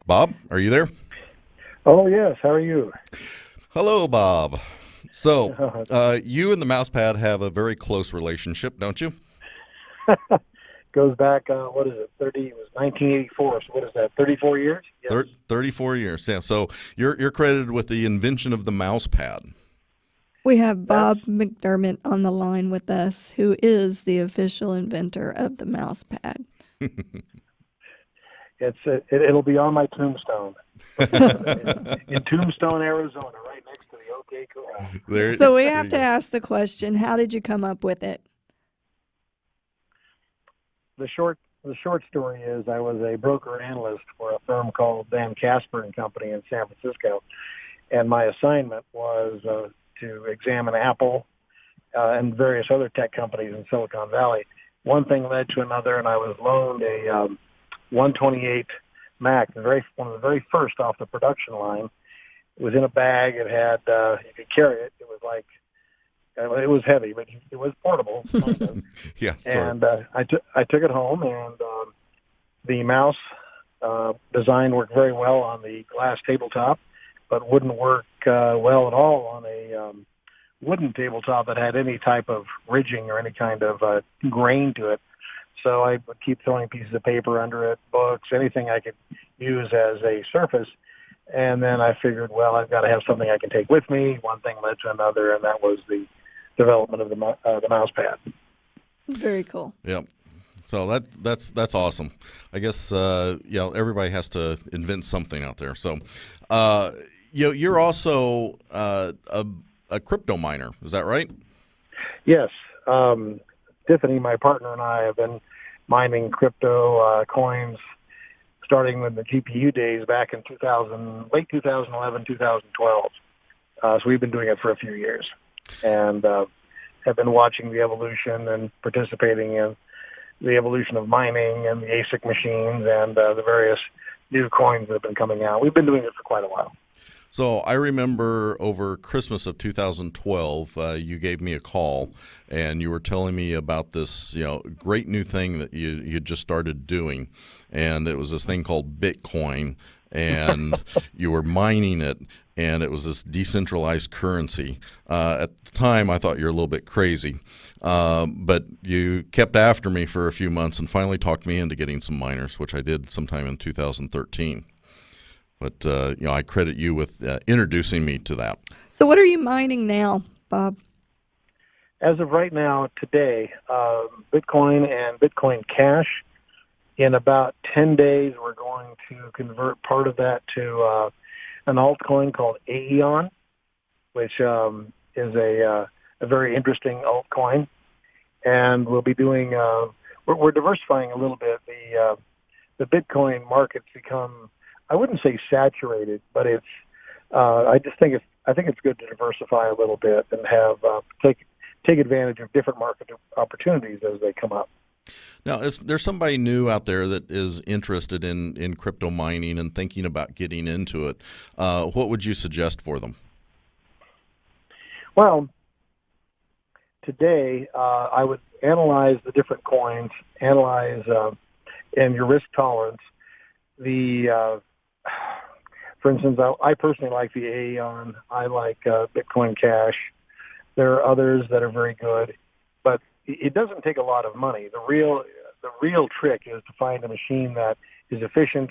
Bob, are you there? Oh, yes. How are you? Hello, Bob. So, you and the mouse pad have a very close relationship, don't you? Goes back, what is it, 30, it was 1984, so what is that, 34 years? Yes. 34 years. Yeah. So you're credited with the invention of the mouse pad. We have That's, Bob McDermand on the line with us, who is the official inventor of the mouse pad. it'll be on my tombstone. In Tombstone, Arizona, right next to the OK Corral. So we There have you to go. ask the question, how did you come up with it? The short story is I was a broker analyst for a firm called Van Casper and Company in San Francisco, and my assignment was to examine Apple and various other tech companies in Silicon Valley. One thing led to another, and I was loaned a 128 Mac, one of the very first off the production line. It was in a bag. It had you could carry it. It was like it was heavy, but it was portable. Kind of. Yeah, sort of. And I took it home, and the mouse design worked very well on the glass tabletop, but wouldn't work well at all on a wooden tabletop that had any type of ridging or any kind of grain to it. So I would keep throwing pieces of paper under it, books, anything I could use as a surface. And then I figured, well, I've got to have something I can take with me. One thing led to another, and that was the development of the mouse pad. Very cool. Yeah. So that's awesome. I guess everybody has to invent something out there. So you're also a crypto miner. Is that right? Yes. Tiffany, my partner, and I have been mining crypto coins starting in the GPU days back in late 2011, 2012. So we've been doing it for a few years, and have been watching the evolution and participating in the evolution of mining and the ASIC machines and the various new coins that have been coming out. We've been doing it for quite a while. So I remember over Christmas of 2012, you gave me a call, and you were telling me about this, great new thing that you just started doing, and it was this thing called Bitcoin, and you were mining it, and it was this decentralized currency. At the time, I thought you were a little bit crazy, but you kept after me for a few months and finally talked me into getting some miners, which I did sometime in 2013. But, I credit you with introducing me to that. So what are you mining now, Bob? As of right now, today, Bitcoin and Bitcoin Cash. In about 10 days, we're going to convert part of that to an altcoin called Aeon, which is a very interesting altcoin. And we'll be doing, we're diversifying a little bit. The Bitcoin market's become, I wouldn't say saturated, but it's. I think it's good to diversify a little bit and have take advantage of different market opportunities as they come up. Now, if there's somebody new out there that is interested in crypto mining and thinking about getting into it, what would you suggest for them? Well, today I would analyze the different coins, and your risk tolerance. For instance, I personally like the Aeon. I like Bitcoin Cash. There are others that are very good, but it doesn't take a lot of money. The real trick is to find a machine that is efficient,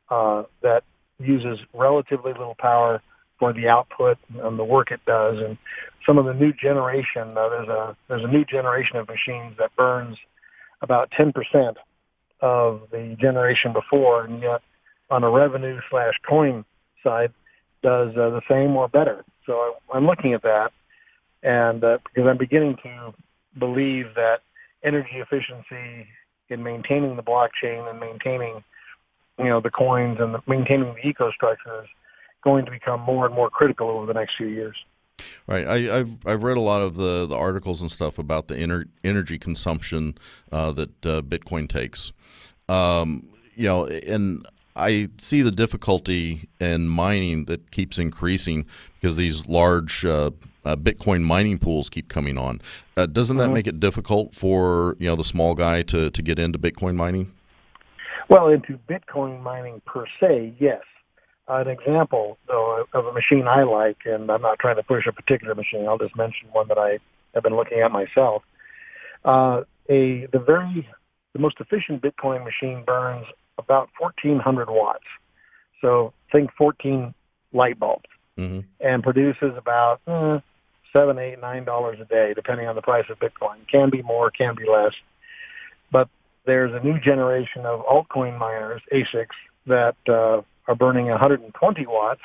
that uses relatively little power for the output and the work it does. And some of the new generation, there's a new generation of machines that burns about 10% of the generation before, and yet on a revenue/coin side does the same or better. So I'm looking at that, and because I'm beginning to believe that energy efficiency in maintaining the blockchain and maintaining, the coins and maintaining the ecostructure is going to become more and more critical over the next few years. Right. I've read a lot of the articles and stuff about the energy consumption that Bitcoin takes. And I see the difficulty in mining that keeps increasing because these large Bitcoin mining pools keep coming on. Doesn't that make it difficult for the small guy to get into Bitcoin mining? Well, into Bitcoin mining per se, yes. An example, though, of a machine I like, and I'm not trying to push a particular machine. I'll just mention one that I have been looking at myself. The most efficient Bitcoin machine burns about 1,400 watts. So think 14 light bulbs, and produces about $7, $8, $9 a day, depending on the price of Bitcoin. Can be more, can be less. But there's a new generation of altcoin miners, ASICs, that are burning 120 watts,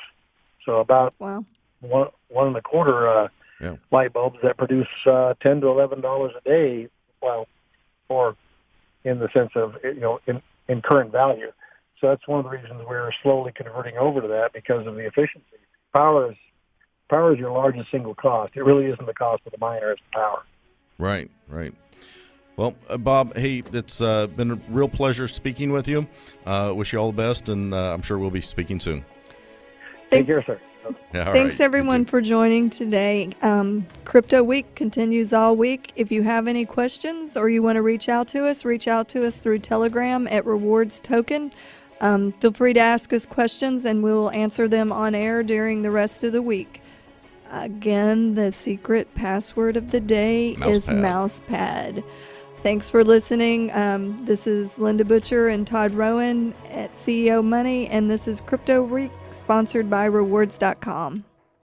so about Wow. one and a quarter light bulbs that produce $10 to $11 a day. Well, or in the sense of in current value. So that's one of the reasons we're slowly converting over to that, because of the efficiency. Power is your largest single cost. It really isn't the cost of the miner; it's the power. Right. Well, Bob, hey, it's been a real pleasure speaking with you. Wish you all the best, and I'm sure we'll be speaking soon. Take care, sir. Thanks, everyone, for joining today. Crypto Week continues all week. If you have any questions or you want to reach out to us through Telegram at Rewards Token. Feel free to ask us questions, and we will answer them on air during the rest of the week. Again, the secret password of the day is Mousepad. Thanks for listening. This is Linda Butcher and Todd Rowan at CEO Money, and this is Crypto Week, sponsored by Rewards.com.